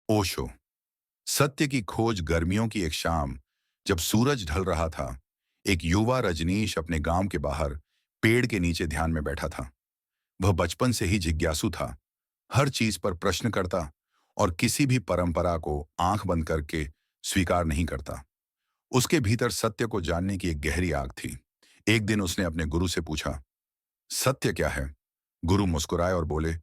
ओशो। सत्य की खोज। गर्मियों की एक शाम, जब सूरज ढल रहा था, एक युवा रजनीश अपने गांव के बाहर पेड़ के नीचे ध्यान में बैठा था। वह बचपन से ही जिज्ञासु था, हर चीज पर प्रश्न करता और किसी भी परंपरा को आंख बंद करके स्वीकार नहीं करता। उसके भीतर सत्य को जानने की एक गहरी आग थी। एक दिन उसने अपने गुरु से पूछा, सत्य क्या है? गुरु मुस्कुराए और बोले,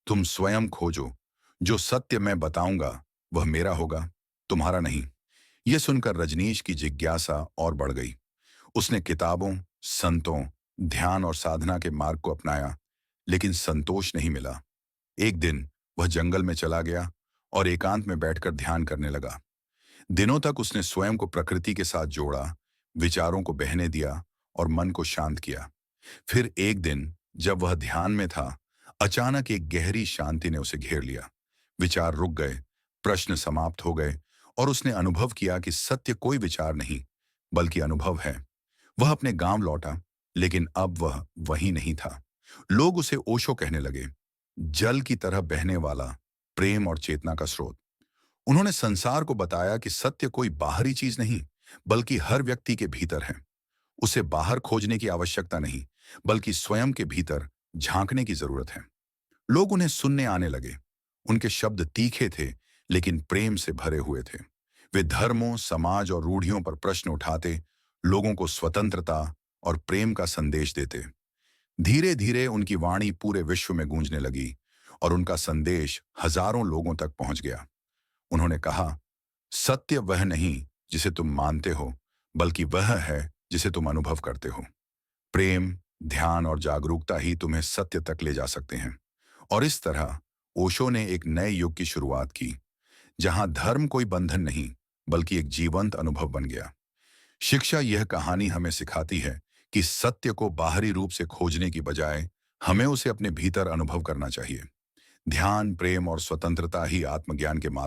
तुम स्वयं खोजो। जो सत्य मैं बताऊंगा वह मेरा होगा, तुम्हारा नहीं। यह सुनकर रजनीश की जिज्ञासा और बढ़ गई। उसने किताबों, संतों, ध्यान और साधना के मार्ग को अपनाया, लेकिन संतोष नहीं मिला। एक दिन वह जंगल में चला गया और एकांत में बैठकर ध्यान करने लगा। दिनों तक उसने स्वयं को प्रकृति के साथ जोड़ा, विचारों को बहने दिया और मन को शांत किया। फिर एक दिन जब वह ध्यान में था, अचानक एक गहरी शांति ने उसे घेर लिया। विचार रुक गए, प्रश्न समाप्त हो गए और उसने अनुभव किया कि सत्य कोई विचार नहीं, बल्कि अनुभव है। वह अपने गांव लौटा, लेकिन अब वह वही नहीं था। लोग उसे ओशो कहने लगे, जल की तरह बहने वाला, प्रेम और चेतना का स्रोत। उन्होंने संसार को बताया कि सत्य कोई बाहरी चीज नहीं, बल्कि हर व्यक्ति के भीतर है। उसे बाहर खोजने की आवश्यकता नहीं, बल्कि स्वयं के भीतर झांकने की जरूरत है। लोग उन्हें सुनने आने लगे। उनके शब्द तीखे थे, लेकिन प्रेम से भरे हुए थे। वे धर्मों, समाज और रूढ़ियों पर प्रश्न उठाते, लोगों को स्वतंत्रता और प्रेम का संदेश देते। धीरे धीरे उनकी वाणी पूरे विश्व में गूंजने लगी और उनका संदेश हजारों लोगों तक पहुंच गया। उन्होंने कहा, सत्य वह नहीं जिसे तुम मानते हो, बल्कि वह है जिसे तुम अनुभव करते हो। प्रेम, ध्यान और जागरूकता ही तुम्हें सत्य तक ले जा सकते हैं। और इस तरह ओशो ने एक नए युग की शुरुआत की, जहां धर्म कोई बंधन नहीं, बल्कि एक जीवंत अनुभव बन गया। शिक्षा यह कहानी हमें सिखाती है कि सत्य को बाहरी रूप से खोजने की बजाय हमें उसे अपने भीतर अनुभव करना चाहिए। ध्यान, प्रेम और स्वतंत्रता ही आत्मज्ञान के मार्ग